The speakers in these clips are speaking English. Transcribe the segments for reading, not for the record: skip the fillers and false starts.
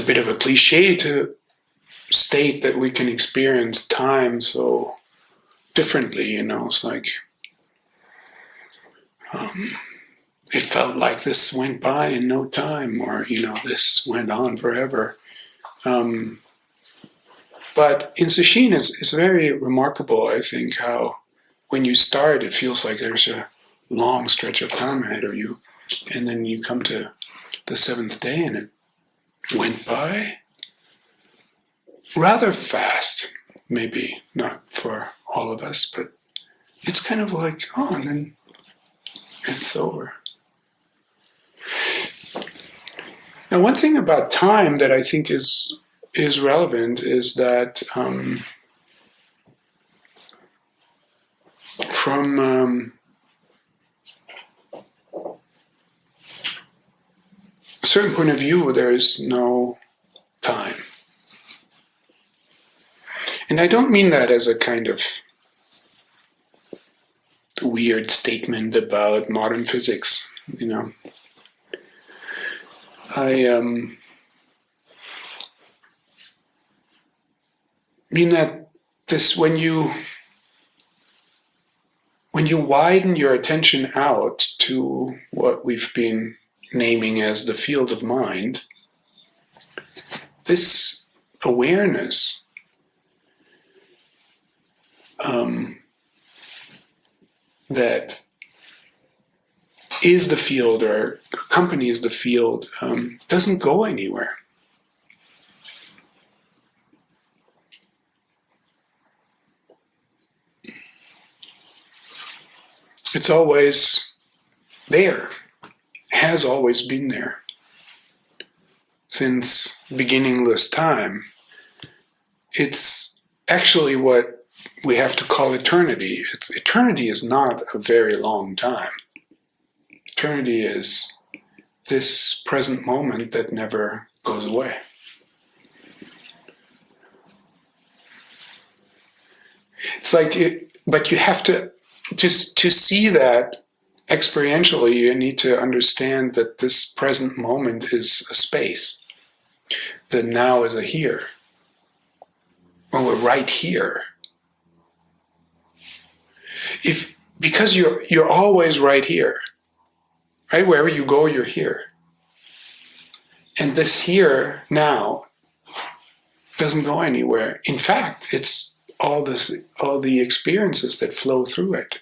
a bit of a cliche to state that we can experience time so differently, It's like it felt like this went by in no time, or this went on forever. But in Sesshin, it's very remarkable, I think, how when you start, it feels like there's a long stretch of time ahead of you, and then you come to the seventh day, and it went by rather fast. Maybe not for all of us, but it's kind of like, and then it's over. Now, one thing about time that I think is relevant is that from a certain point of view, there is no time. And I don't mean that as a kind of weird statement about modern physics, I mean that this, when you widen your attention out to what we've been naming as the field of mind, this awareness that is the field or accompanies the field doesn't go anywhere. It's always there, has always been there. Since beginningless time, it's actually what we have to call eternity. Eternity is not a very long time. Eternity is this present moment that never goes away. It's like, but you have to see that experientially, you need to understand that this present moment is a space. The now is a here. Well, we're right here. Because you're always right here. Right? Wherever you go, you're here. And this here, now, doesn't go anywhere. In fact, it's all the experiences that flow through it.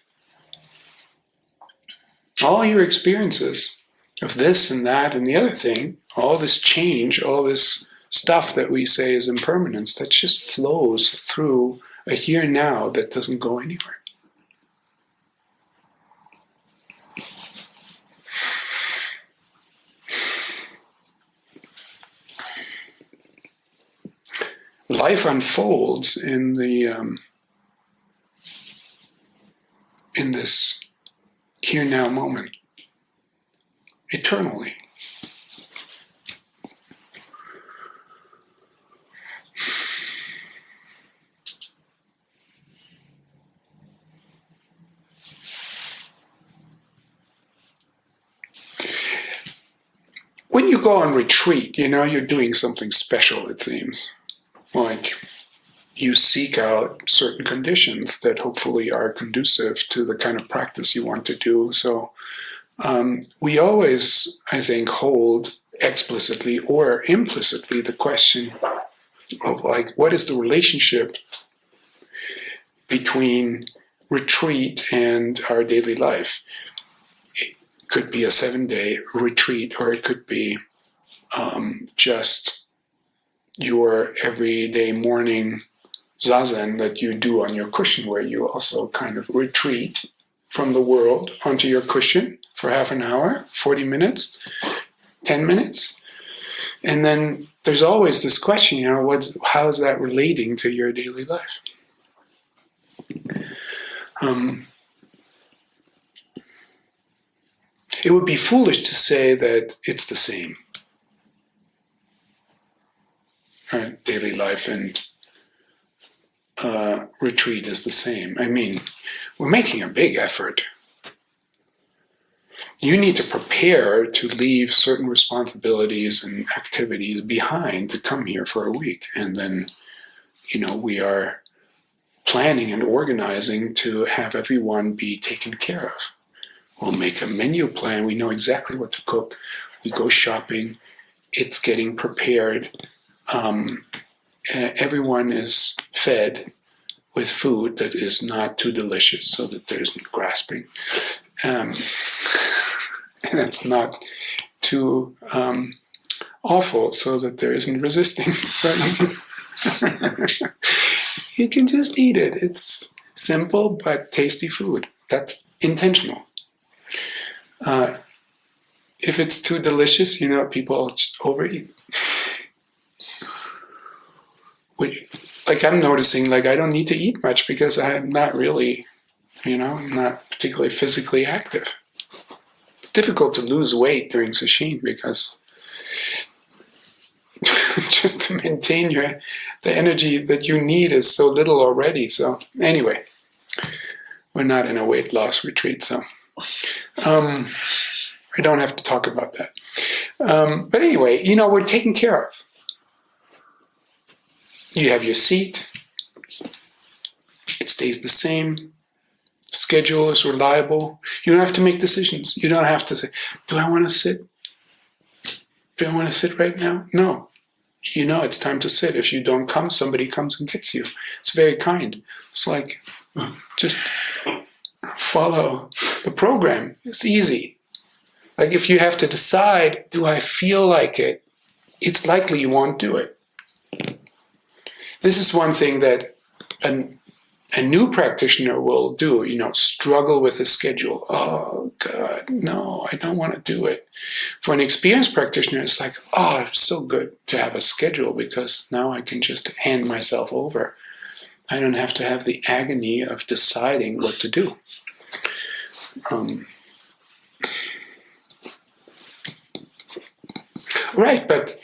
All your experiences of this and that and the other thing, all this change, all this stuff that we say is impermanence, that just flows through a here now that doesn't go anywhere. Life unfolds in this here now moment, eternally. When you go on retreat, you're doing something special, it seems. Like you seek out certain conditions that hopefully are conducive to the kind of practice you want to do. So we always, I think, hold explicitly or implicitly the question of what is the relationship between retreat and our daily life? It could be a 7-day retreat, or it could be just your everyday morning zazen that you do on your cushion, where you also kind of retreat from the world onto your cushion for half an hour, 40 minutes, 10 minutes. And then there's always this question, how is that relating to your daily life? It would be foolish to say that it's the same. Right? Daily life and retreat is the same. I mean, we're making a big effort. you need to prepare to leave certain responsibilities and activities behind to come here for a week. And then, we are planning and organizing to have everyone be taken care of. We'll make a menu plan. We know exactly what to cook. We go shopping. It's getting prepared. Everyone is fed with food that is not too delicious so that there isn't grasping. And it's not too awful so that there isn't resisting. So you can just eat it. It's simple but tasty food. That's intentional. If it's too delicious, people overeat. Like I'm noticing, I don't need to eat much because I'm not really, I'm not particularly physically active. It's difficult to lose weight during Sesshin because just to maintain the energy that you need is so little already. So anyway, we're not in a weight loss retreat, so I don't have to talk about that. But anyway, we're taken care of. You have your seat. It stays the same. Schedule is reliable. You don't have to make decisions. You don't have to say, do I want to sit? Do I want to sit right now? No. It's time to sit. If you don't come, somebody comes and gets you. It's very kind. It's like, just follow the program. It's easy. Like if you have to decide, do I feel like it? It's likely you won't do it. This is one thing that a new practitioner will do, struggle with the schedule. Oh, God, no, I don't want to do it. For an experienced practitioner, it's like, oh, it's so good to have a schedule because now I can just hand myself over. I don't have to have the agony of deciding what to do. Right, but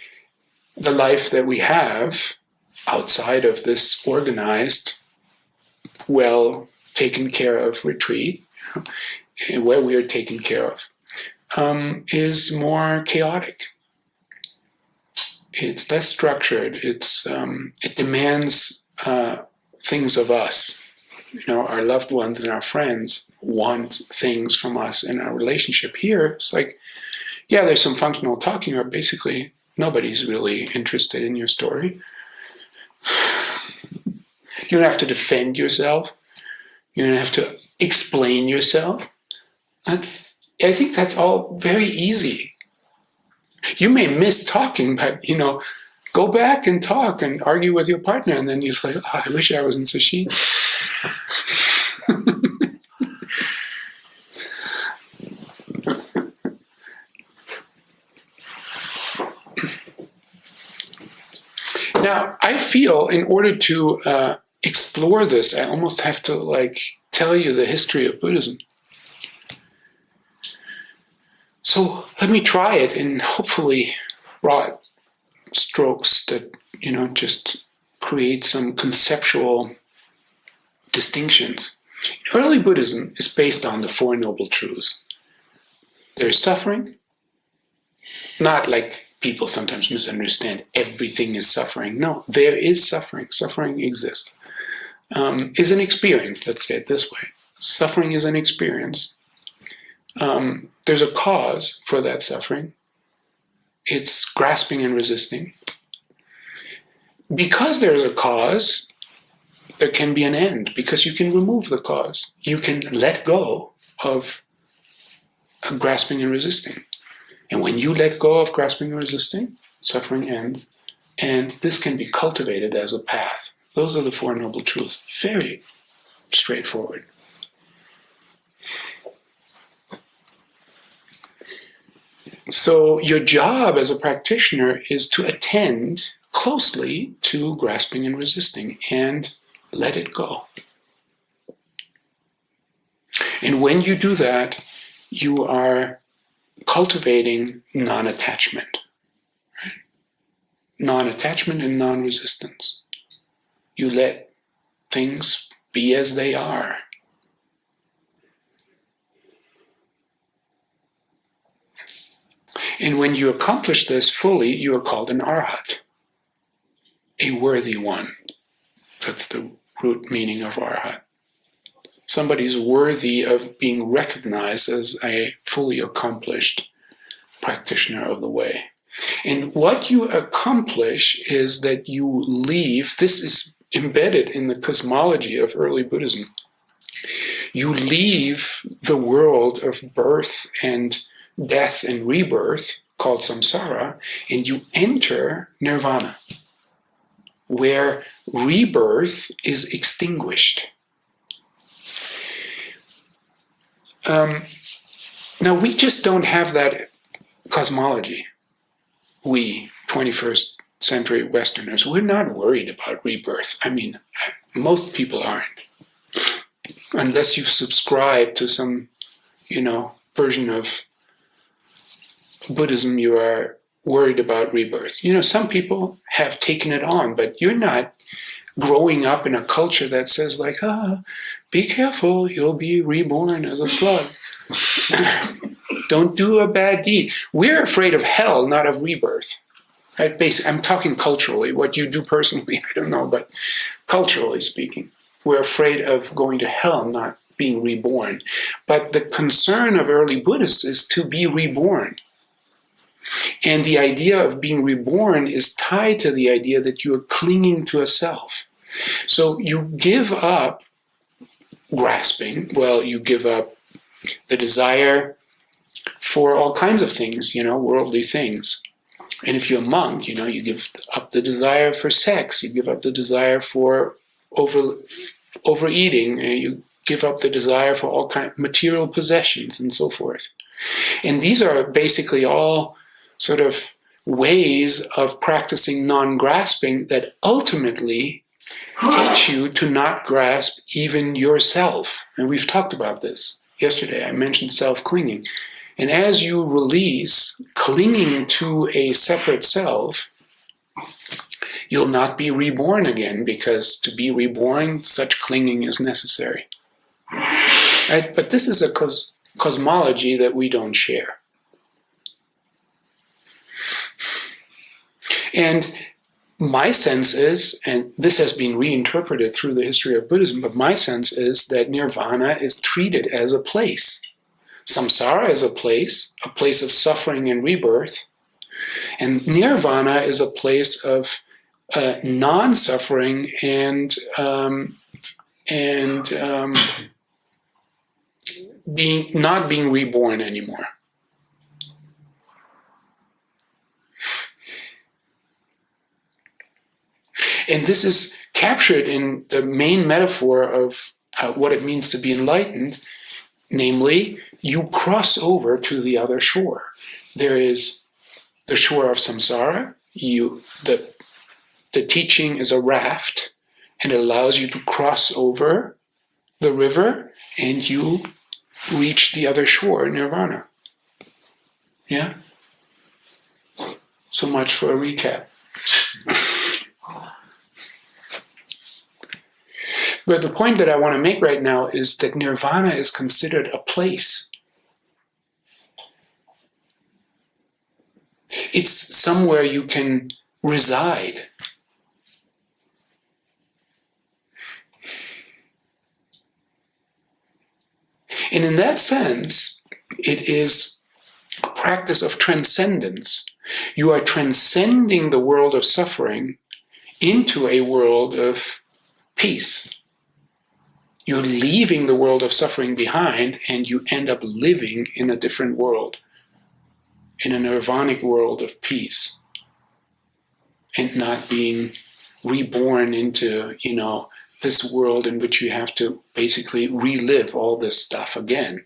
the life that we have outside of this organized, well taken care of retreat, where we are taken care of, is more chaotic. It's less structured. It demands things of us. Our loved ones and our friends want things from us in our relationship. Here, it's like, yeah, there's some functional talking, or basically nobody's really interested in your story. You don't have to defend yourself. You don't have to explain yourself. I think that's all very easy. You may miss talking, but, go back and talk and argue with your partner, and then you're like, oh, I wish I was in Sesshin. Now, I feel in order to explore this, I almost have to tell you the history of Buddhism. So let me try it in hopefully broad strokes that, just create some conceptual distinctions. Early Buddhism is based on the Four Noble Truths. There's suffering, not like people sometimes misunderstand everything is suffering. No, there is suffering. Suffering exists. Is an experience, let's say it this way. Suffering is an experience. There's a cause for that suffering. It's grasping and resisting. Because there's a cause, there can be an end, because you can remove the cause. You can let go of grasping and resisting. And when you let go of grasping and resisting, suffering ends, and this can be cultivated as a path. Those are the Four Noble Truths. Very straightforward. So your job as a practitioner is to attend closely to grasping and resisting and let it go. And when you do that, you are cultivating non-attachment. Right? Non-attachment and non-resistance. You let things be as they are. And when you accomplish this fully, you are called an arhat, a worthy one. That's the root meaning of arhat. Somebody is worthy of being recognized as a fully accomplished practitioner of the way. And what you accomplish is that you leave, this is embedded in the cosmology of early Buddhism, you leave the world of birth and death and rebirth, called samsara, and you enter nirvana, where rebirth is extinguished. Now, we just don't have that cosmology. We, 21st century Westerners, we're not worried about rebirth. I mean, most people aren't. Unless you've subscribed to some, version of Buddhism, you are worried about rebirth. Some people have taken it on, but you're not growing up in a culture that says like, be careful, you'll be reborn as a slug. Don't do a bad deed. We're afraid of hell, not of rebirth. I'm talking culturally. What you do personally, I don't know, but culturally speaking, we're afraid of going to hell, not being reborn. But the concern of early Buddhists is to be reborn. And the idea of being reborn is tied to the idea that you are clinging to a self. So you give up grasping. Well, you give up the desire for all kinds of things, worldly things. And if you're a monk, you give up the desire for sex, you give up the desire for overeating, and you give up the desire for all kinds of material possessions and so forth. And these are basically all sort of ways of practicing non-grasping that ultimately teach you to not grasp even yourself. And we've talked about this yesterday. I mentioned self-clinging. And as you release clinging to a separate self, you'll not be reborn again, because to be reborn, such clinging is necessary. Right? But this is a cosmology that we don't share. And my sense is, and this has been reinterpreted through the history of Buddhism, but my sense is that nirvana is treated as a place. Samsara is a place of suffering and rebirth. And nirvana is a place of non-suffering and not being reborn anymore. And this is captured in the main metaphor of what it means to be enlightened, namely, you cross over to the other shore. There is the shore of samsara. The teaching is a raft, and it allows you to cross over the river, and you reach the other shore, nirvana. Yeah? So much for a recap. But the point that I want to make right now is that nirvana is considered a place. It's somewhere you can reside. And in that sense, it is a practice of transcendence. You are transcending the world of suffering into a world of peace. You're leaving the world of suffering behind, and you end up living in a different world, in a nirvanic world of peace, and not being reborn into, this world in which you have to basically relive all this stuff again.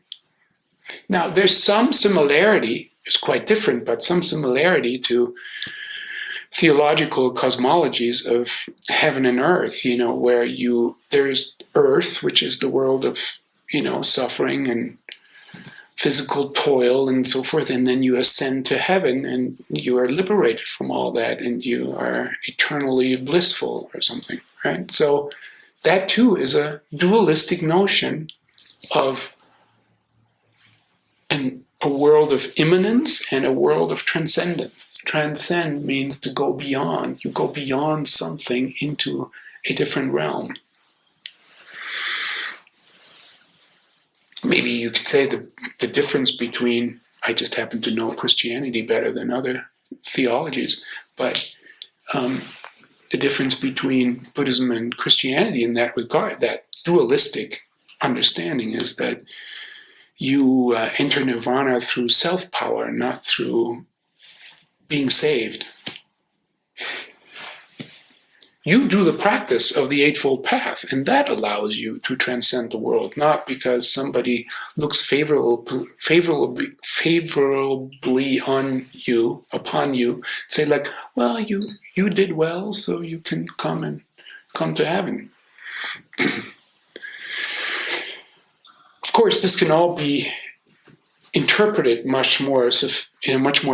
Now, there's some similarity, it's quite different, but some similarity to theological cosmologies of heaven and earth, where there's earth, which is the world of, suffering and physical toil and so forth, and then you ascend to heaven and you are liberated from all that and you are eternally blissful or something, right? So that too is a dualistic notion of an a world of immanence and a world of transcendence. Transcend means to go beyond. You go beyond something into a different realm. Maybe you could say the difference between, I just happen to know Christianity better than other theologies, but the difference between Buddhism and Christianity in that regard, that dualistic understanding, is that you enter nirvana through self-power, not through being saved. You do the practice of the Eightfold Path, and that allows you to transcend the world, not because somebody looks favorably on you, upon you, say like, well, you did well, so you can come to heaven. Of course, this can all be interpreted in a much more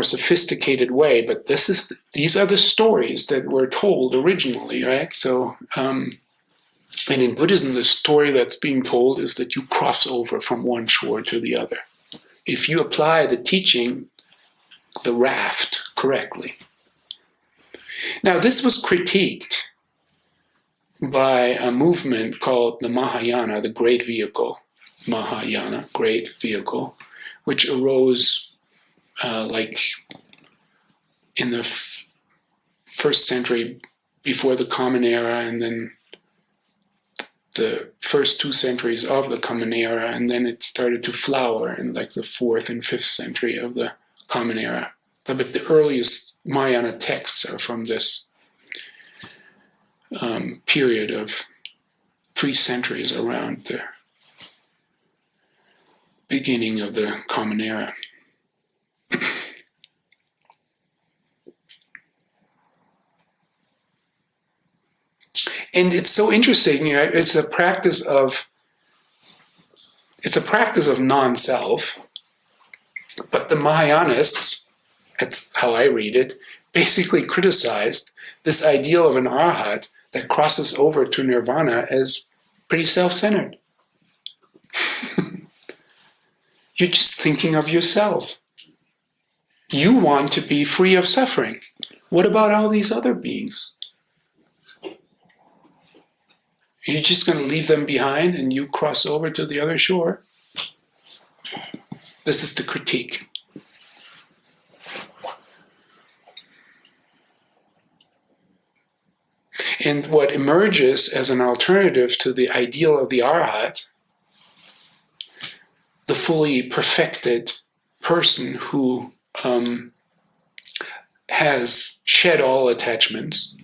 sophisticated way, but these are the stories that were told originally, right? So, and in Buddhism, the story that's being told is that you cross over from one shore to the other, if you apply the teaching, the raft, correctly. Now, this was critiqued by a movement called the Mahayana, the Great Vehicle. Mahayana, Great Vehicle, which arose like in the first century before the Common Era, and then the first 2 centuries of the Common Era, and then it started to flower in like the 4th and 5th century of the Common Era. But the earliest Mahayana texts are from this period of 3 centuries around the beginning of the Common Era. And it's so interesting. It's a practice of non-self. But the Mahayanists, that's how I read it, basically criticized this ideal of an arhat that crosses over to nirvana as pretty self-centered. You're just thinking of yourself. You want to be free of suffering. What about all these other beings? You're just going to leave them behind and you cross over to the other shore? This is the critique. And what emerges as an alternative to the ideal of the arhat, the fully perfected person who has shed all attachments,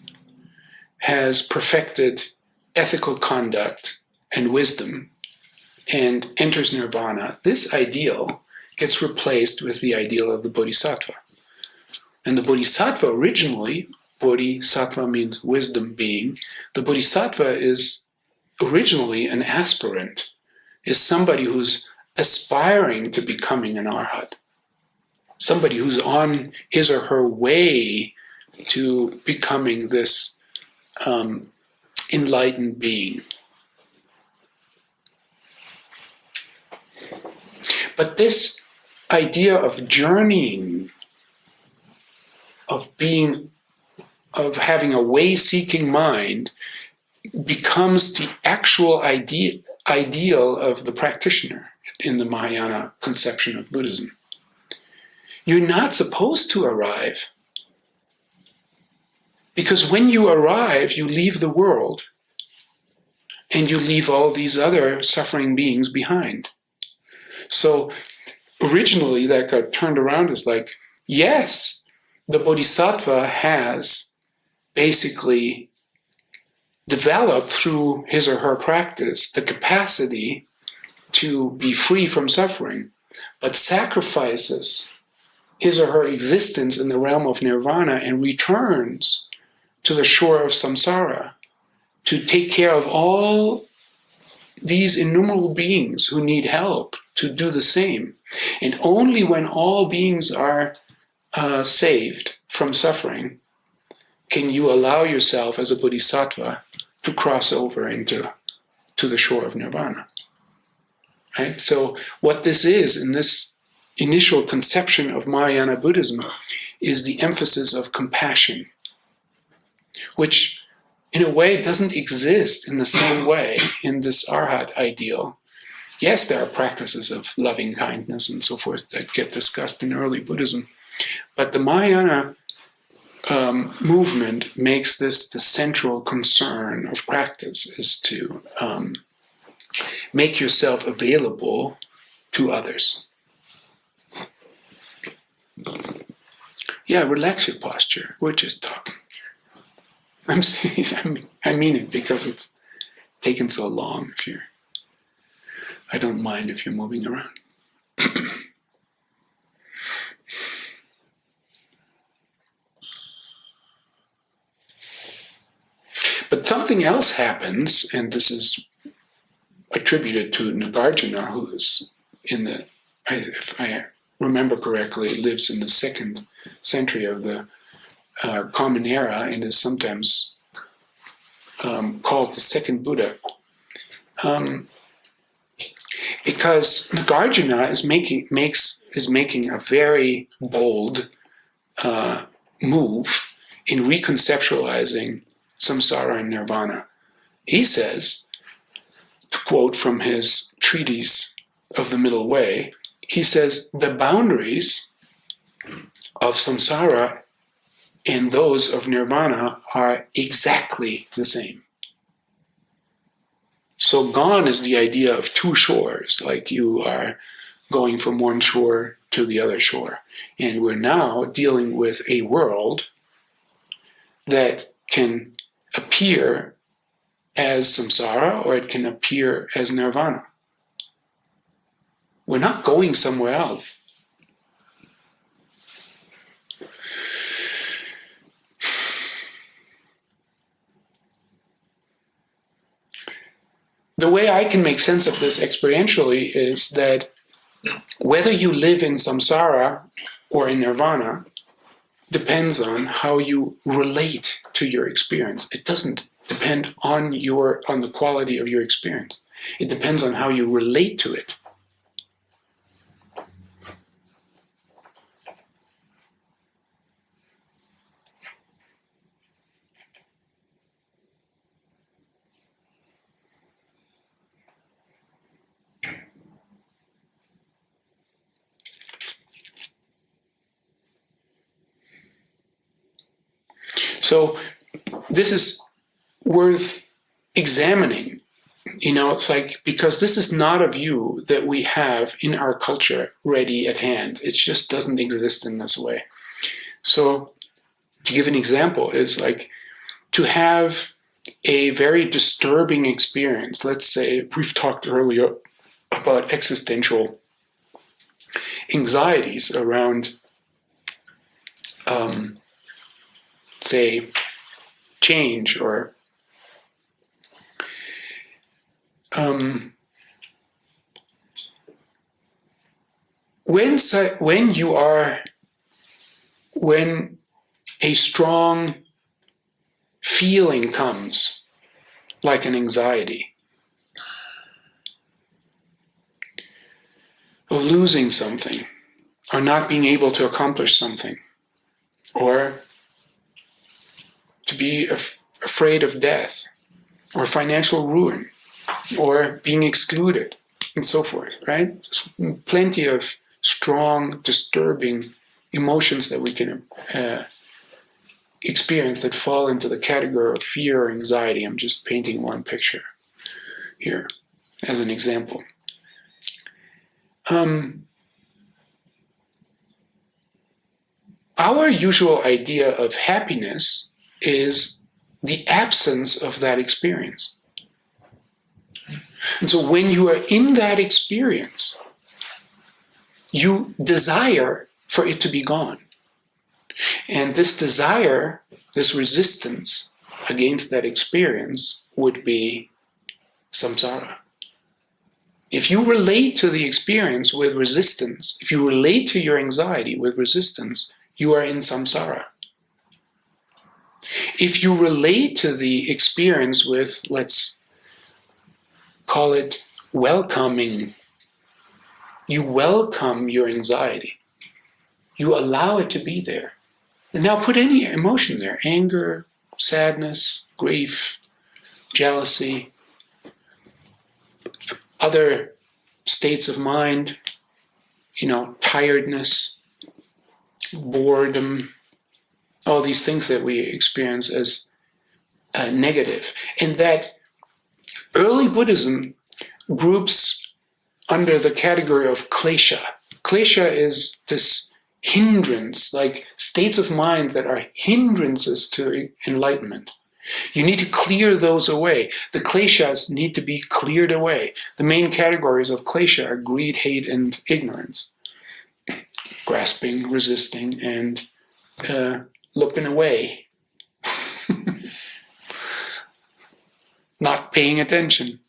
has perfected ethical conduct and wisdom, and enters nirvana, this ideal gets replaced with the ideal of the Bodhisattva. And the Bodhisattva originally, Bodhisattva means wisdom being, the Bodhisattva is originally an aspirant, is somebody who's aspiring to becoming an arhat, somebody who's on his or her way to becoming this enlightened being. But this idea of journeying, of having a way-seeking mind, becomes the actual ideal of the practitioner in the Mahayana conception of Buddhism. You're not supposed to arrive, because when you arrive, you leave the world and you leave all these other suffering beings behind. So originally that got turned around as like, yes, the Bodhisattva has basically developed through his or her practice the capacity to be free from suffering, but sacrifices his or her existence in the realm of nirvana and returns to the shore of samsara to take care of all these innumerable beings who need help to do the same. And only when all beings are saved from suffering can you allow yourself as a bodhisattva to cross over to the shore of nirvana. Right? So what this is in this initial conception of Mahayana Buddhism is the emphasis of compassion, which in a way doesn't exist in the same way in this Arhat ideal. Yes, there are practices of loving kindness and so forth that get discussed in early Buddhism, but the Mahayana movement makes this the central concern of practice, is to make yourself available to others. Yeah, relax your posture. We're just talking. I'm serious. I mean it, because it's taken so long. I don't mind if you're moving around. But something else happens, and this is attributed to Nagarjuna, who's if I remember correctly, lives in the 2nd century of the Common Era and is sometimes called the second Buddha. Because Nagarjuna is making a very bold move in reconceptualizing samsara and nirvana. He says, to quote from his treatise of the Middle Way, he says, the boundaries of samsara and those of nirvana are exactly the same. So gone is the idea of two shores, like you are going from one shore to the other shore. And we're now dealing with a world that can appear as samsara or it can appear as nirvana. We're not going somewhere else. The way I can make sense of this experientially is that whether you live in samsara or in nirvana depends on how you relate to your experience. It doesn't depend on the quality of your experience. It depends on how you relate to it. So this is worth examining. It's like, because this is not a view that we have in our culture ready at hand. It just doesn't exist in this way. So to give an example is like to have a very disturbing experience. Let's say we've talked earlier about existential anxieties around say, change or when a strong feeling comes, like an anxiety of losing something or not being able to accomplish something, or to be afraid of death, or financial ruin, or being excluded, and so forth, right? There's plenty of strong, disturbing emotions that we can experience that fall into the category of fear or anxiety. I'm just painting one picture here as an example. Our usual idea of happiness is the absence of that experience. And so when you are in that experience, you desire for it to be gone. And this desire, this resistance against that experience would be samsara. If you relate to the experience with resistance, if you relate to your anxiety with resistance, you are in samsara. If you relate to the experience with, let's call it, welcoming You welcome your anxiety. You allow it to be there. And now put any emotion there: anger, sadness, grief, jealousy, other states of mind, tiredness, boredom, all these things that we experience as negative. And that early Buddhism groups under the category of klesha. Klesha is this hindrance, like states of mind that are hindrances to enlightenment. You need to clear those away. The kleshas need to be cleared away. The main categories of klesha are greed, hate, and ignorance. Grasping, resisting, and looking away. Not paying attention.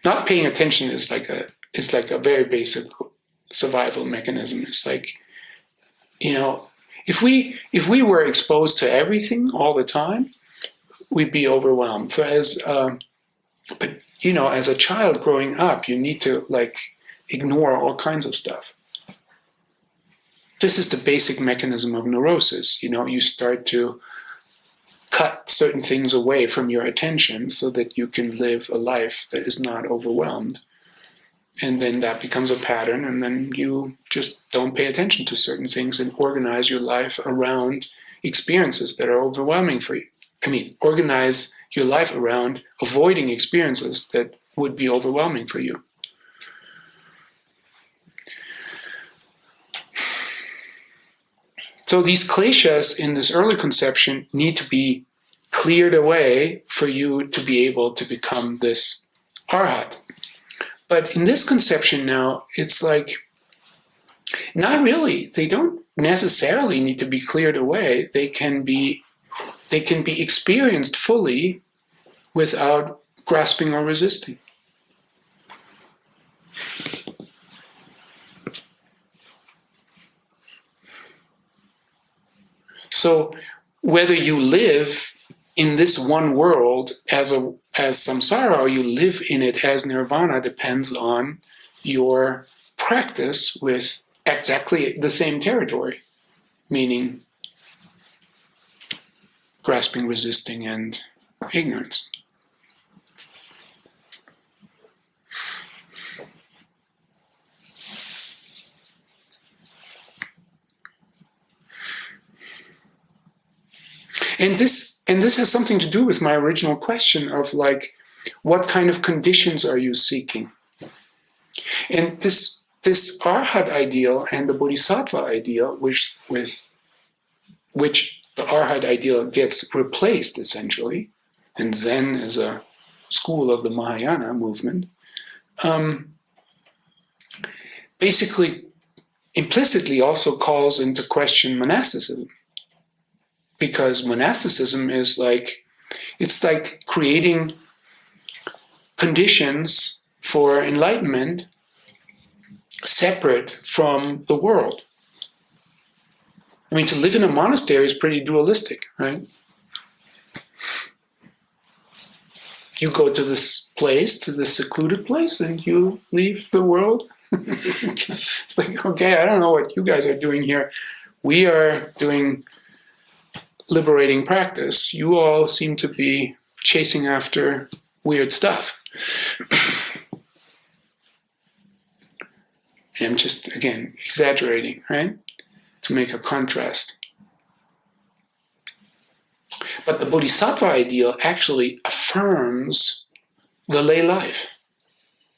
Not paying attention is like a very basic survival mechanism. It's like, if we were exposed to everything all the time, we'd be overwhelmed. So as a child growing up, you need to ignore all kinds of stuff. This is the basic mechanism of neurosis. You start to cut certain things away from your attention so that you can live a life that is not overwhelmed. And then that becomes a pattern, and then you just don't pay attention to certain things and organize your life around experiences that are overwhelming for you. Organize your life around avoiding experiences that would be overwhelming for you. So these kleshas in this early conception need to be cleared away for you to be able to become this arhat. But in this conception now, it's not really. They don't necessarily need to be cleared away. They can be experienced fully without grasping or resisting. So whether you live in this one world as samsara or you live in it as nirvana depends on your practice with exactly the same territory, meaning grasping, resisting, and ignorance. And this has something to do with my original question of what kind of conditions are you seeking? And this arhat ideal and the bodhisattva ideal, which the arhat ideal gets replaced essentially, and Zen is a school of the Mahayana movement, basically implicitly also calls into question monasticism. Because monasticism is it's like creating conditions for enlightenment separate from the world. To live in a monastery is pretty dualistic, right? You go to this place, to this secluded place, and you leave the world. It's okay, I don't know what you guys are doing here. We are doing liberating practice. You all seem to be chasing after weird stuff. And I'm just, again, exaggerating, right? To make a contrast. But the bodhisattva ideal actually affirms the lay life.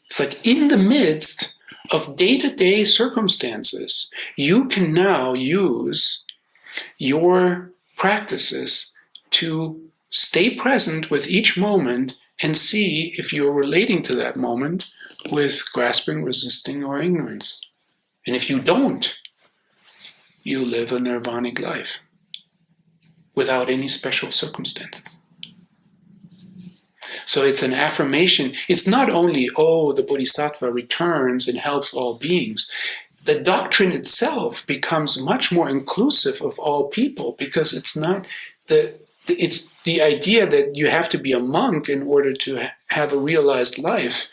It's in the midst of day-to-day circumstances, you can now use your practices to stay present with each moment and see if you're relating to that moment with grasping, resisting, or ignorance. And if you don't, you live a nirvanic life without any special circumstances. So it's an affirmation. It's not only, the bodhisattva returns and helps all beings. The doctrine itself becomes much more inclusive of all people because it's not the it's the idea that you have to be a monk in order to have a realized life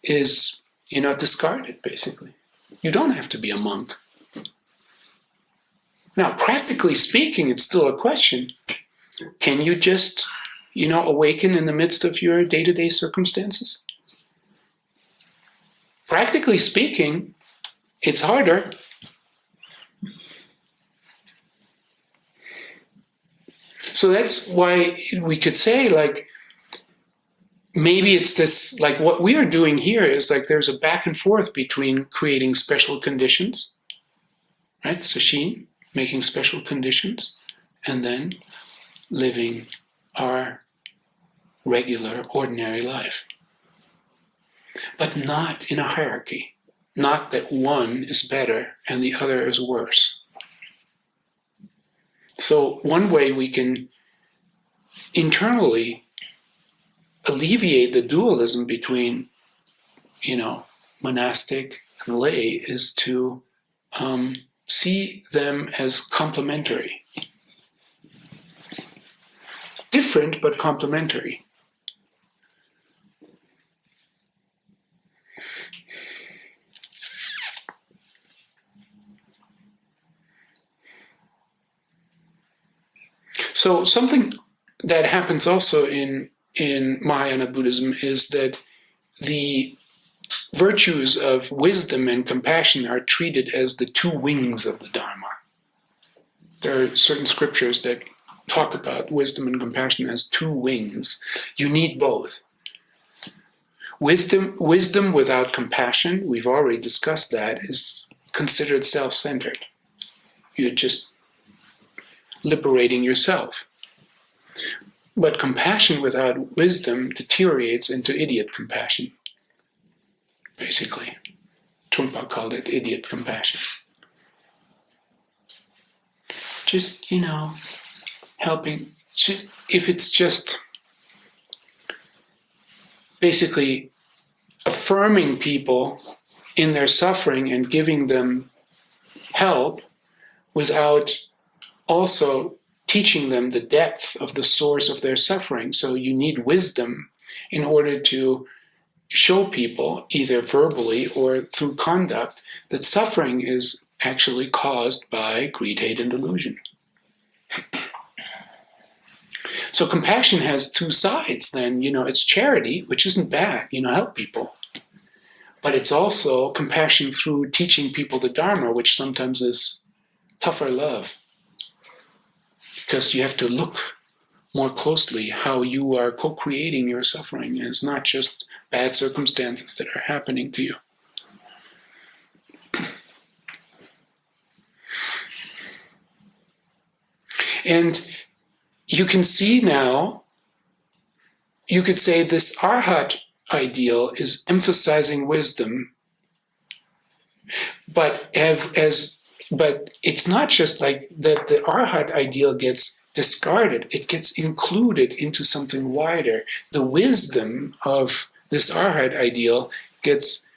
is, discarded, basically. You don't have to be a monk. Now, practically speaking, it's still a question. Can you just, awaken in the midst of your day-to-day circumstances? Practically speaking, it's harder. So that's why we could say, maybe it's this, what we are doing here is there's a back and forth between creating special conditions, right? Sesshin, making special conditions, and then living our regular, ordinary life. But not in a hierarchy. Not that one is better and the other is worse. So one way we can internally alleviate the dualism between, monastic and lay is to see them as complementary. Different, but complementary. So something that happens also in Mahayana Buddhism is that the virtues of wisdom and compassion are treated as the two wings of the Dharma. There are certain scriptures that talk about wisdom and compassion as two wings. You need both. Wisdom without compassion, we've already discussed that, is considered self-centered. You're just liberating yourself. But compassion without wisdom deteriorates into idiot compassion. Basically, Trungpa called it idiot compassion. Just, helping. If it's just basically affirming people in their suffering and giving them help without also teaching them the depth of the source of their suffering. So you need wisdom in order to show people, either verbally or through conduct, that suffering is actually caused by greed, hate, and delusion. So compassion has two sides then. It's charity, which isn't bad, help people. But it's also compassion through teaching people the Dharma, which sometimes is tougher love. Because you have to look more closely how you are co-creating your suffering. And it's not just bad circumstances that are happening to you. And you can see now, you could say this Arhat ideal is emphasizing wisdom, but it's not just like that the Arhat ideal gets discarded, it gets included into something wider. The wisdom of this Arhat ideal gets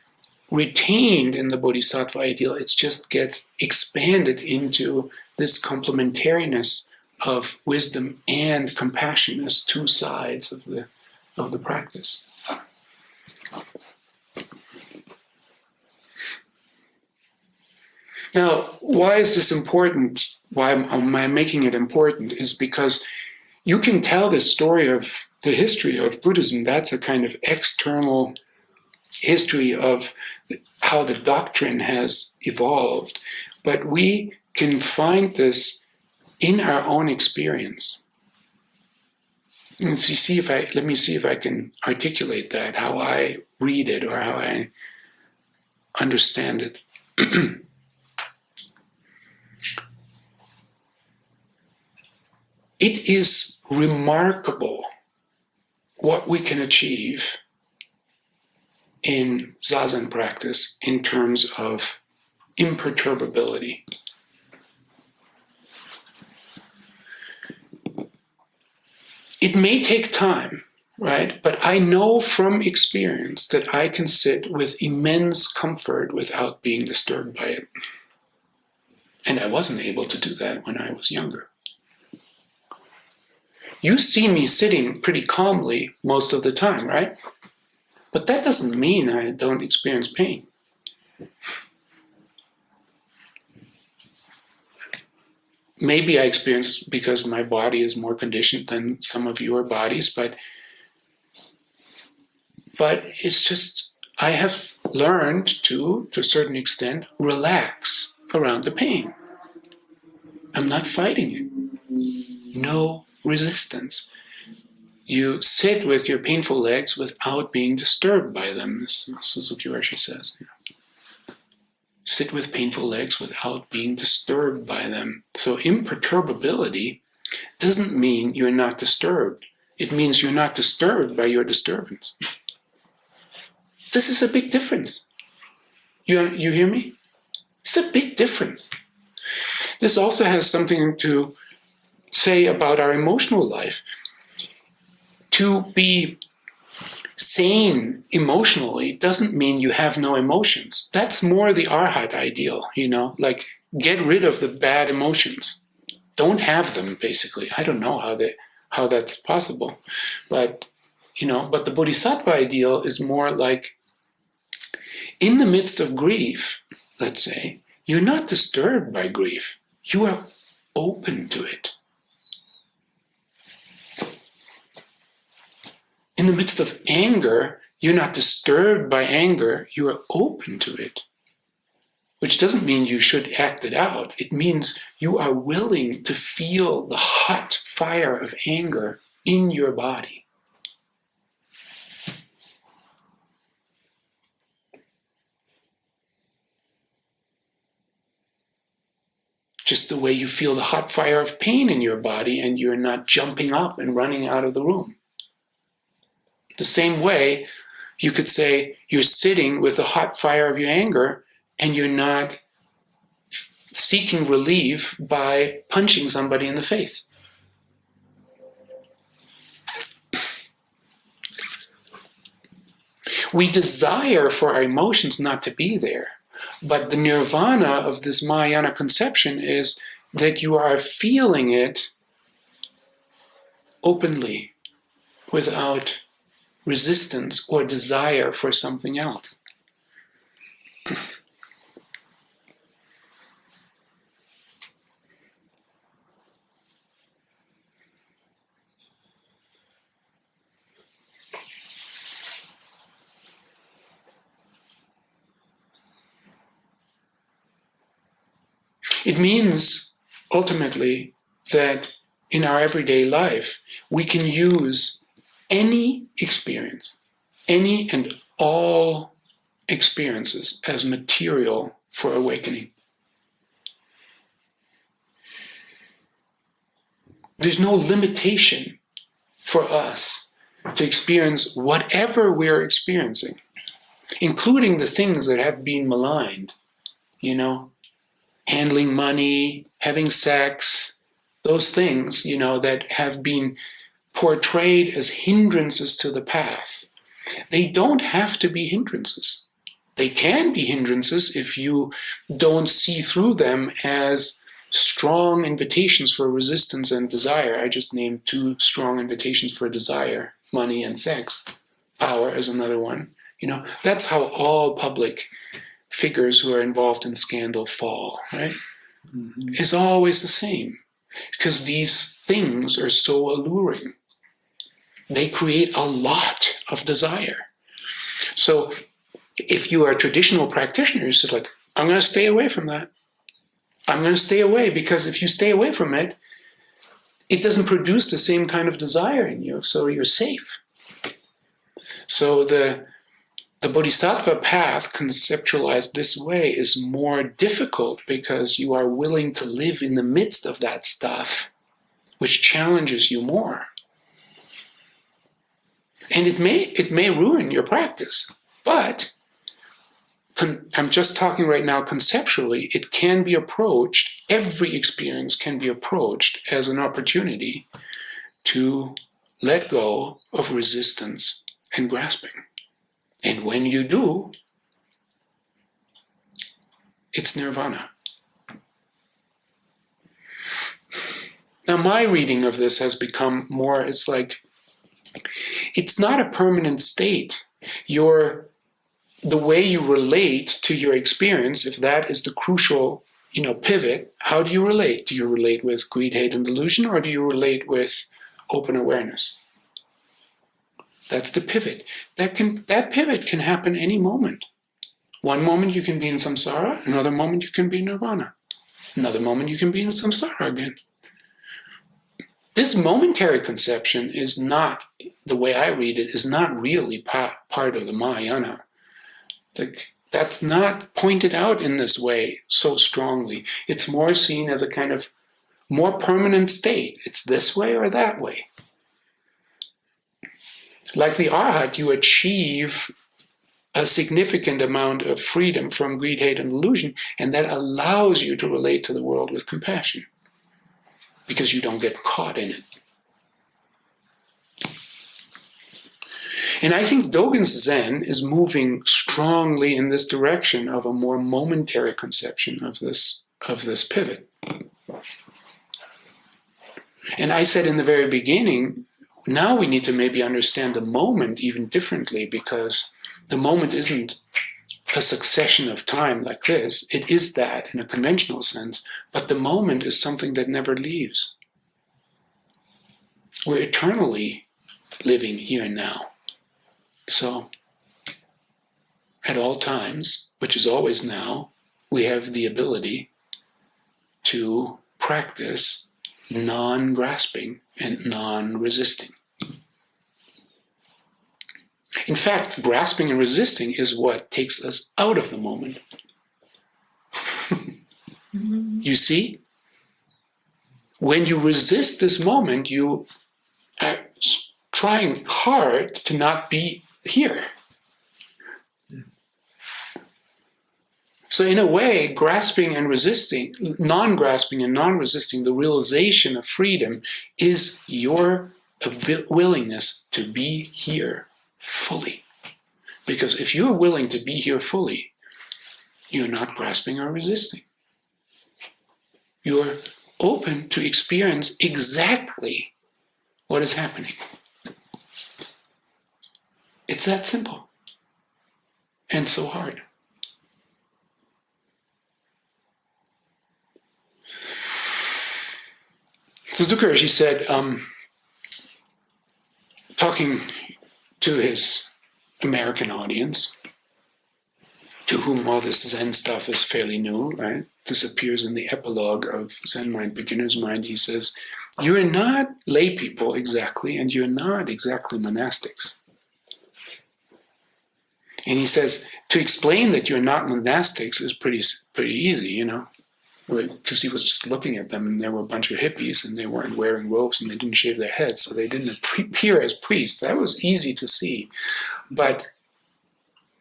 retained in the Bodhisattva ideal, it just gets expanded into this complementariness of wisdom and compassion as two sides of the practice. Now, why is this important? Why am I making it important? Is because you can tell this story of the history of Buddhism. That's a kind of external history of how the doctrine has evolved. But we can find this in our own experience. And let me see if I can articulate that, how I read it or how I understand it. It is remarkable what we can achieve in zazen practice in terms of imperturbability. It may take time, right? But I know from experience that I can sit with immense comfort without being disturbed by it. And I wasn't able to do that when I was younger. You see me sitting pretty calmly most of the time, right? But that doesn't mean I don't experience pain. Maybe I experience because my body is more conditioned than some of your bodies, but it's just, I have learned to a certain extent, relax around the pain. I'm not fighting it. No resistance. You sit with your painful legs without being disturbed by them, as Suzuki Roshi says. Sit with painful legs without being disturbed by them. So imperturbability doesn't mean you're not disturbed. It means you're not disturbed by your disturbance. This is a big difference. You hear me? It's a big difference. This also has something to say about our emotional life. To be sane emotionally doesn't mean you have no emotions. That's more the Arhat ideal, like get rid of the bad emotions. Don't have them, basically. I don't know how that's possible. But the Bodhisattva ideal is more like in the midst of grief, let's say, you're not disturbed by grief. You are open to it. In the midst of anger, you're not disturbed by anger, you are open to it. Which doesn't mean you should act it out. It means you are willing to feel the hot fire of anger in your body. Just the way you feel the hot fire of pain in your body and you're not jumping up and running out of the room. The same way, you could say you're sitting with the hot fire of your anger and you're not seeking relief by punching somebody in the face. We desire for our emotions not to be there, but the nirvana of this Mahayana conception is that you are feeling it openly without resistance or desire for something else. It means, ultimately, that in our everyday life, we can use any experience, any and all experiences as material for awakening. There's no limitation for us to experience whatever we're experiencing, including the things that have been maligned, handling money, having sex, those things, that have been portrayed as hindrances to the path. They don't have to be hindrances. They can be hindrances if you don't see through them as strong invitations for resistance and desire. I just named 2 strong invitations for desire, money and sex. Power is another one. That's how all public figures who are involved in scandal fall, right? Mm-hmm. It's always the same, because these things are so alluring. They create a lot of desire. So if you are a traditional practitioner, it's just like, I'm going to stay away from that. I'm going to stay away, because if you stay away from it, it doesn't produce the same kind of desire in you, so you're safe. So the Bodhisattva path, conceptualized this way, is more difficult because you are willing to live in the midst of that stuff, which challenges you more. And it may ruin your practice, but I'm just talking right now conceptually, it can be approached, every experience can be approached as an opportunity to let go of resistance and grasping. And when you do, it's nirvana. Now, my reading of this has become more, it's like, it's not a permanent state. The way you relate to your experience, if that is the crucial, pivot, how do you relate? Do you relate with greed, hate, and delusion, or do you relate with open awareness? That's the pivot. That pivot can happen any moment. One moment you can be in samsara, another moment you can be in nirvana. Another moment you can be in samsara again. This momentary conception is not, the way I read it, is not really part of the Mahayana. That's not pointed out in this way so strongly. It's more seen as a kind of more permanent state. It's this way or that way. Like the Arhat, you achieve a significant amount of freedom from greed, hate, and delusion, and that allows you to relate to the world with compassion, because you don't get caught in it. And I think Dogen's Zen is moving strongly in this direction of a more momentary conception of this pivot. And I said in the very beginning, now we need to maybe understand the moment even differently, because the moment isn't a succession of time like this. It is that in a conventional sense, but the moment is something that never leaves. We're eternally living here and now. So, at all times, which is always now, we have the ability to practice non-grasping and non-resisting. In fact, grasping and resisting is what takes us out of the moment. You see? When you resist this moment, you are trying hard to not be here. So in a way, grasping and resisting, non-grasping and non-resisting, the realization of freedom is your willingness to be here fully. Because if you're willing to be here fully, you're not grasping or resisting. You're open to experience exactly what is happening. It's that simple and so hard. Suzuki Roshi said, talking to his American audience, to whom all this Zen stuff is fairly new, right? This appears in the epilogue of Zen Mind, Beginner's Mind. He says, you're not lay people exactly, and you're not exactly monastics. And he says, to explain that you're not monastics is pretty easy, because he was just looking at them, and there were a bunch of hippies, and they weren't wearing robes, and they didn't shave their heads, so they didn't appear as priests. That was easy to see. But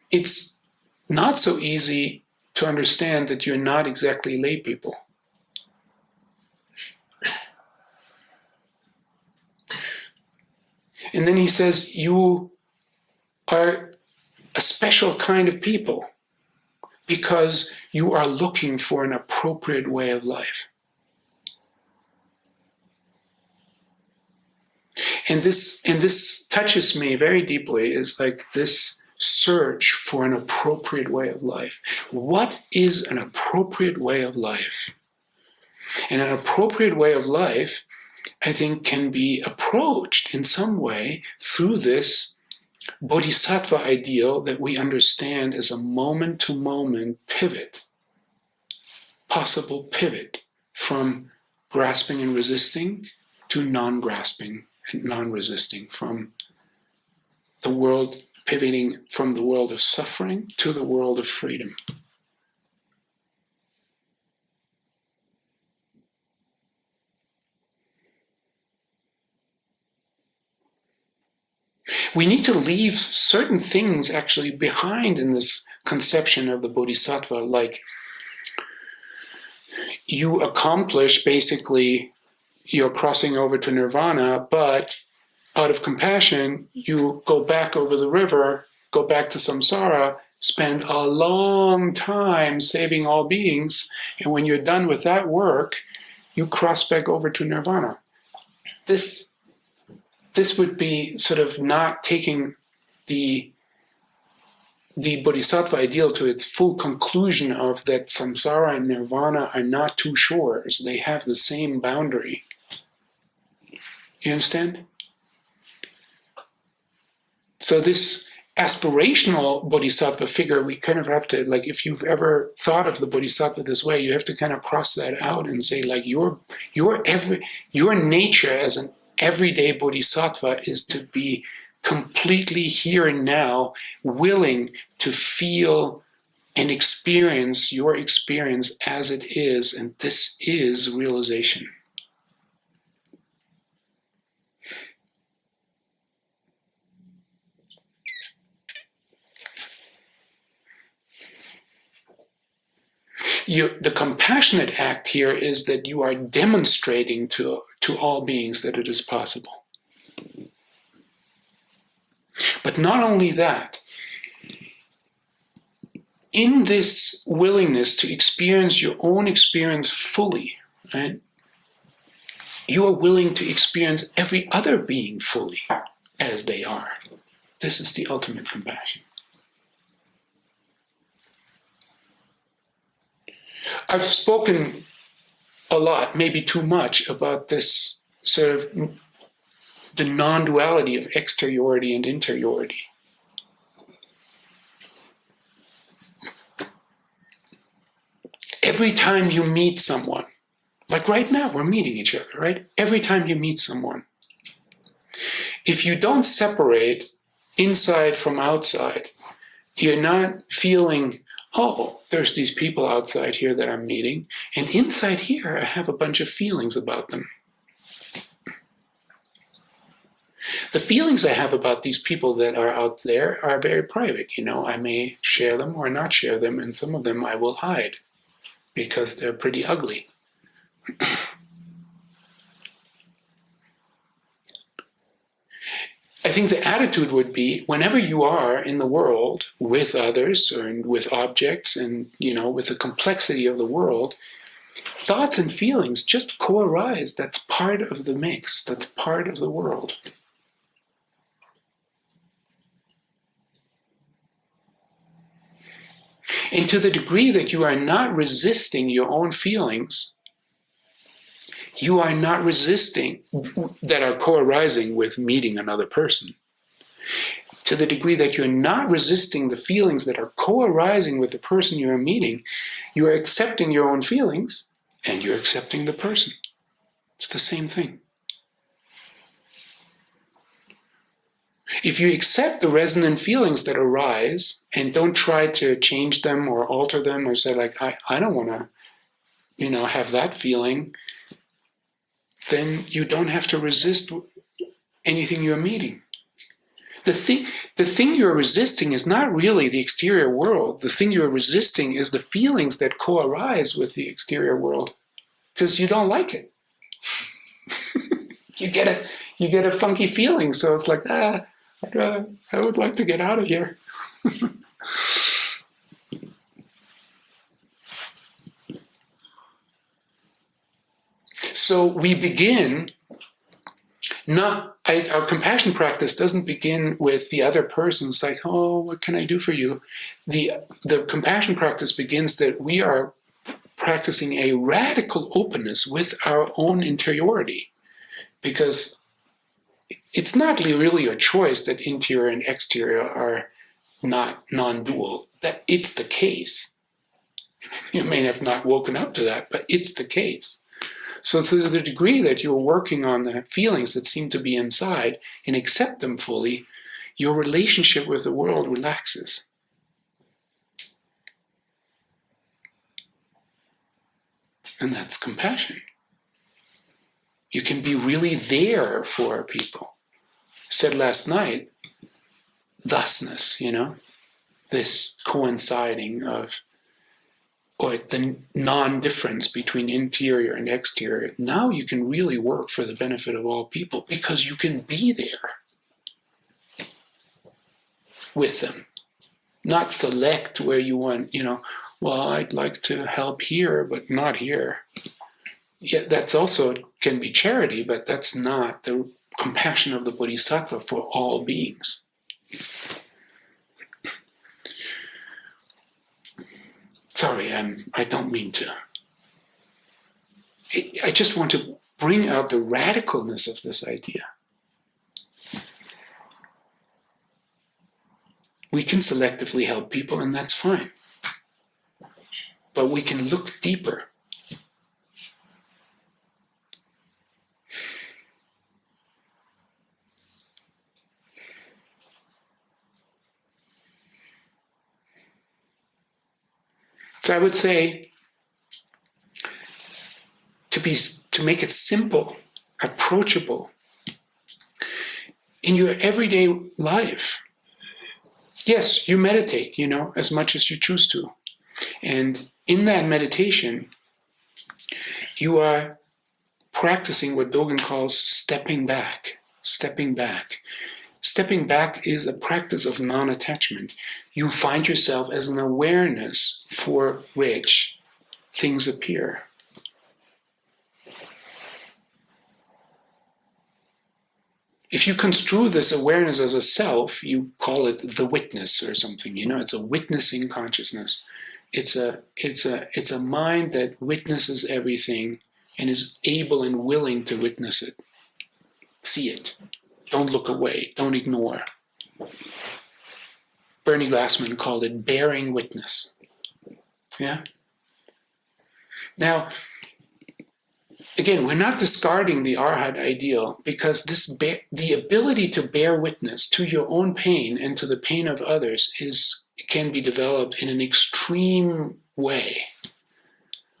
it's not so easy to understand that you're not exactly lay people. And then he says, you are a special kind of people because you are looking for an appropriate way of life. And this touches me very deeply, is like this search for an appropriate way of life. What is an appropriate way of life? And an appropriate way of life, I think, can be approached in some way through this Bodhisattva ideal that we understand as a moment-to-moment pivot, possible pivot from grasping and resisting to non-grasping and non-resisting, from the world, pivoting from the world of suffering to the world of freedom. We need to leave certain things actually behind in this conception of the Bodhisattva, like you accomplish basically your crossing over to nirvana, but out of compassion, you go back over the river, go back to samsara, spend a long time saving all beings, and when you're done with that work, you cross back over to nirvana. This would be sort of not taking the Bodhisattva ideal to its full conclusion of that samsara and nirvana are not two shores. They have the same boundary. You understand? So this aspirational Bodhisattva figure, we kind of have to, like, if you've ever thought of the Bodhisattva this way, you have to kind of cross that out and say, like, your nature as an everyday Bodhisattva is to be completely here and now, willing to feel and experience your experience as it is, and this is realization. The compassionate act here is that you are demonstrating to all beings that it is possible. But not only that, in this willingness to experience your own experience fully, right, you are willing to experience every other being fully as they are. This is the ultimate compassion. I've spoken a lot, maybe too much, about this sort of the non-duality of exteriority and interiority. Every time you meet someone, like right now, we're meeting each other, right? Every time you meet someone, if you don't separate inside from outside, you're not feeling, oh, there's these people outside here that I'm meeting, and inside here I have a bunch of feelings about them. The feelings I have about these people that are out there are very private. I may share them or not share them, and some of them I will hide because they're pretty ugly. I think the attitude would be, whenever you are in the world with others and with objects and, with the complexity of the world, thoughts and feelings just co-arise. That's part of the mix. That's part of the world. And to the degree that you are not resisting your own feelings, you are not resisting that are co-arising with meeting another person. To the degree that you're not resisting the feelings that are co-arising with the person you are meeting, you are accepting your own feelings and you're accepting the person. It's the same thing. If you accept the resonant feelings that arise and don't try to change them or alter them or say, like, I don't want to, have that feeling, then you don't have to resist anything you're meeting. The thing you're resisting is not really the exterior world. The thing you're resisting is the feelings that co-arise with the exterior world, because you don't like it. You get a funky feeling, so it's like, I would like to get out of here. So we begin, our compassion practice doesn't begin with the other person's like, oh, what can I do for you? The compassion practice begins that we are practicing a radical openness with our own interiority, because it's not really a choice that interior and exterior are not non-dual. That it's the case. You may have not woken up to that, but it's the case. So to the degree that you're working on the feelings that seem to be inside and accept them fully, your relationship with the world relaxes. And that's compassion. You can be really there for people. I said last night, thusness, this coinciding of, or the non-difference between interior and exterior. Now you can really work for the benefit of all people because you can be there with them. Not select where you want, well, I'd like to help here, but not here. yeah, that's also can be charity, but that's not the compassion of the Bodhisattva for all beings. Sorry, I don't mean to. I just want to bring out the radicalness of this idea. We can selectively help people, and that's fine. But we can look deeper. So I would say to make it simple, approachable in your everyday life. Yes, you meditate, as much as you choose to. And in that meditation, you are practicing what Dogen calls stepping back. Stepping back. Stepping back is a practice of non-attachment. You find yourself as an awareness for which things appear. If you construe this awareness as a self, you call it the witness or something. It's a witnessing consciousness. It's a mind that witnesses everything and is able and willing to witness it. See it. Don't look away. Don't ignore. Bernie Glassman called it bearing witness. Yeah? Now, again, we're not discarding the Arhat ideal, because the ability to bear witness to your own pain and to the pain of others can be developed in an extreme way.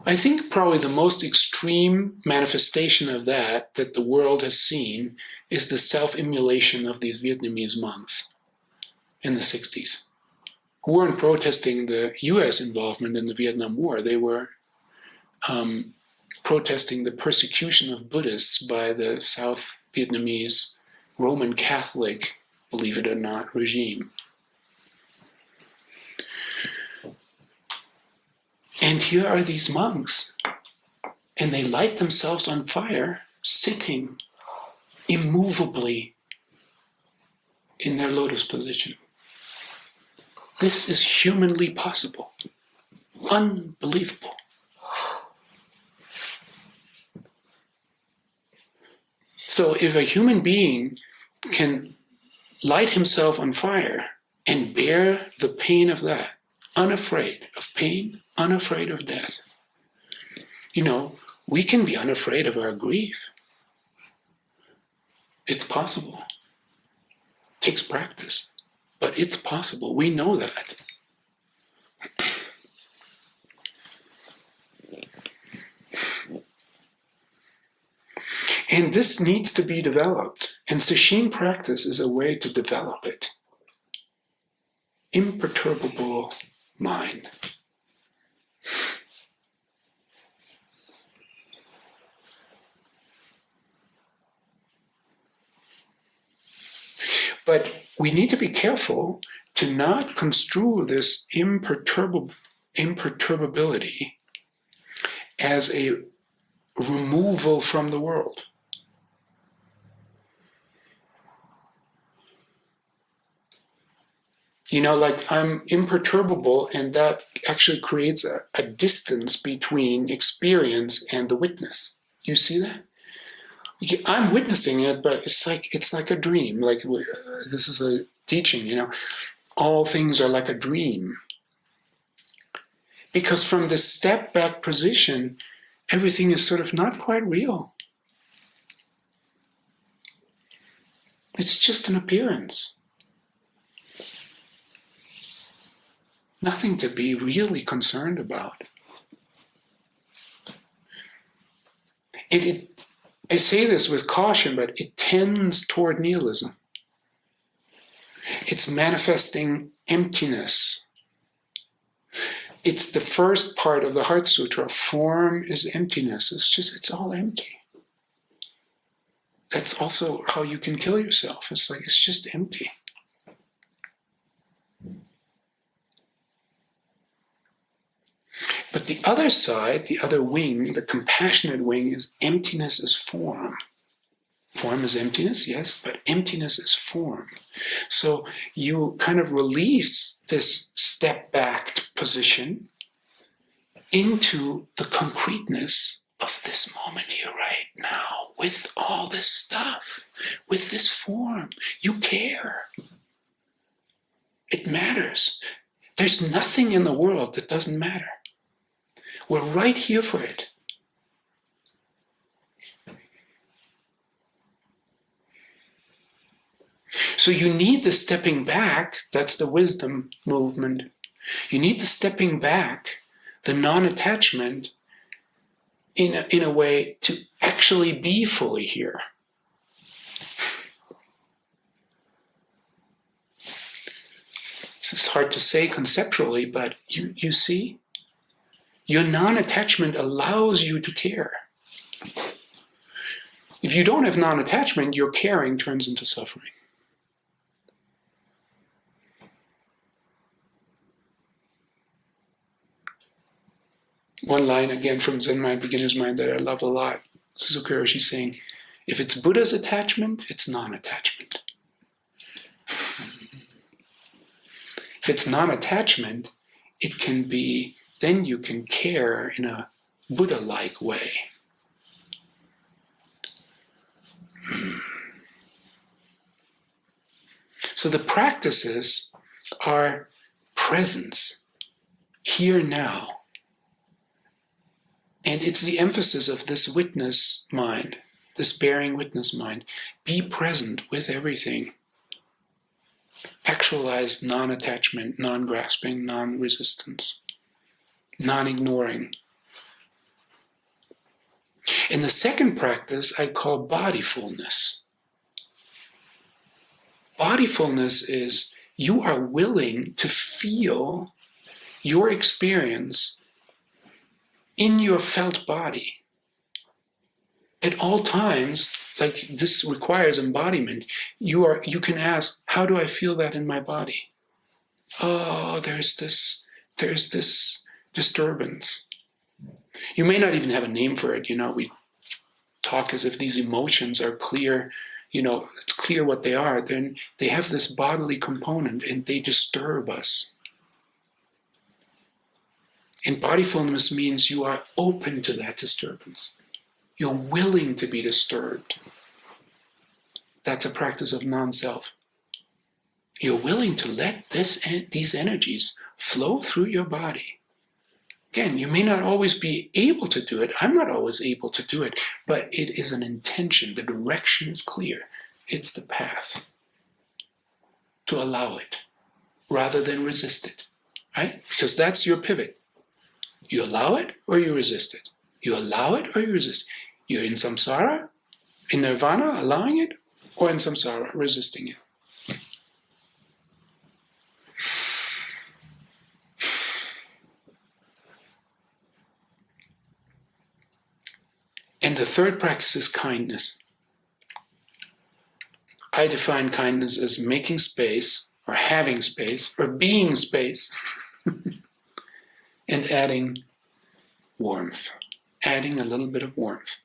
I think probably the most extreme manifestation of that the world has seen is the self-immolation of these Vietnamese monks in the 60s, who weren't protesting the US involvement in the Vietnam War. They were protesting the persecution of Buddhists by the South Vietnamese Roman Catholic, believe it or not, regime. And here are these monks, and they light themselves on fire, sitting immovably in their lotus position. This is humanly possible. Unbelievable. So if a human being can light himself on fire and bear the pain of that, unafraid of pain, unafraid of death, we can be unafraid of our grief. It's possible. It takes practice, but it's possible. We know that. And this needs to be developed. And Sesshin practice is a way to develop it. Imperturbable mind. But we need to be careful to not construe this imperturbability as a removal from the world. Like I'm imperturbable, and that actually creates a distance between experience and the witness. You see that? I'm witnessing it, but it's like a dream. Like this is a teaching, all things are like a dream. Because from this step back position, everything is sort of not quite real. It's just an appearance. Nothing to be really concerned about. I say this with caution, but it tends toward nihilism. It's manifesting emptiness. It's the first part of the Heart Sutra. Form is emptiness. It's all empty. That's also how you can kill yourself. It's just empty. But the other side, the other wing, the compassionate wing, is emptiness as form. Form is emptiness, yes, but emptiness is form. So you kind of release this step-back position into the concreteness of this moment here right now, with all this stuff, with this form. You care. It matters. There's nothing in the world that doesn't matter. We're right here for it. So you need the stepping back, that's the wisdom movement. You need the stepping back, the non-attachment, in a way to actually be fully here. This is hard to say conceptually, but you see? Your non-attachment allows you to care. If you don't have non-attachment, your caring turns into suffering. One line again from Zen Mind, Beginner's Mind that I love a lot. Suzuki Roshi saying, if it's Buddha's attachment, it's non-attachment. If it's non-attachment, it can be, then you can care in a Buddha-like way. So the practices are presence, here now. And it's the emphasis of this witness mind, this bearing witness mind. Be present with everything. Actualize non-attachment, non-grasping, non-resistance, non-ignoring. And the second practice I call bodyfulness. Bodyfulness is you are willing to feel your experience in your felt body. At all times, like this requires embodiment, you can ask, how do I feel that in my body? Oh, there's this disturbance. You may not even have a name for it. We talk as if these emotions are clear, it's clear what they are. Then they have this bodily component and they disturb us. And bodyfulness means you are open to that disturbance. You're willing to be disturbed. That's a practice of non-self. You're willing to let these energies flow through your body. Again, you may not always be able to do it. I'm not always able to do it, but it is an intention. The direction is clear. It's the path to allow it rather than resist it, right? Because that's your pivot. You allow it or you resist it. You allow it or you resist it. You're in samsara, in nirvana, allowing it, or in samsara, resisting it. And the third practice is kindness. I define kindness as making space, or having space, or being space, and adding warmth, adding a little bit of warmth.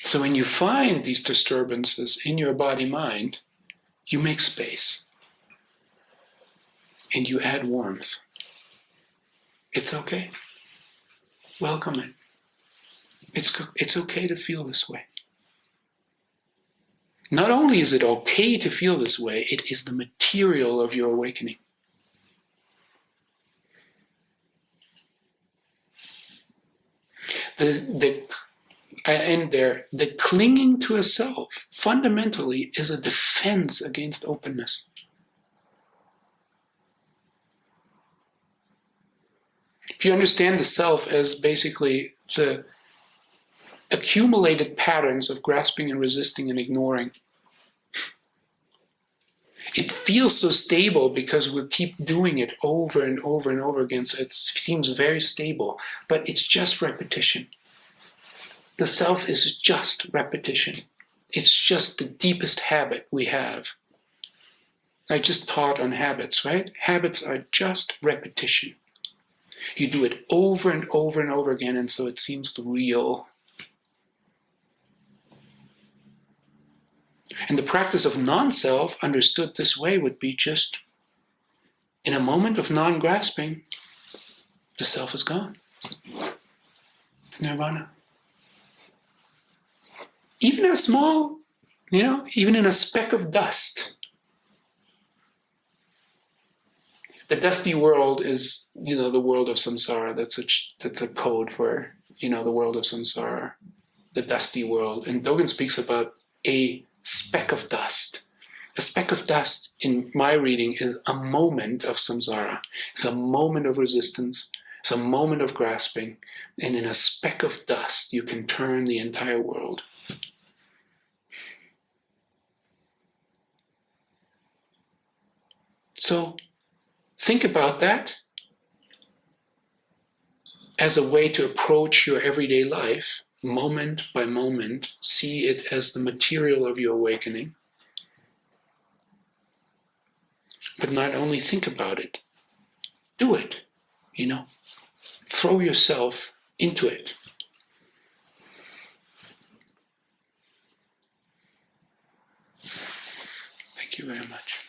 So when you find these disturbances in your body-mind, you make space and you add warmth. It's okay. Welcome it. It's okay to feel this way. Not only is it okay to feel this way, it is the material of your awakening. The clinging to a self fundamentally is a defense against openness. If you understand the self as basically the accumulated patterns of grasping and resisting and ignoring, it feels so stable because we keep doing it over and over and over again, so it seems very stable, but it's just repetition. The self is just repetition. It's just the deepest habit we have. I just taught on habits, right? Habits are just repetition. You do it over and over and over again, and so it seems real. And the practice of non-self, understood this way, would be just, in a moment of non-grasping, the self is gone. It's nirvana. Even a small, even in a speck of dust. The dusty world is, the world of samsara. That's a code for, the world of samsara. The dusty world. And Dogen speaks about a speck of dust. A speck of dust, in my reading, is a moment of samsara. It's a moment of resistance. It's a moment of grasping. And in a speck of dust, you can turn the entire world. So, think about that as a way to approach your everyday life, moment by moment. See it as the material of your awakening. But not only think about it, do it, Throw yourself into it. Thank you very much.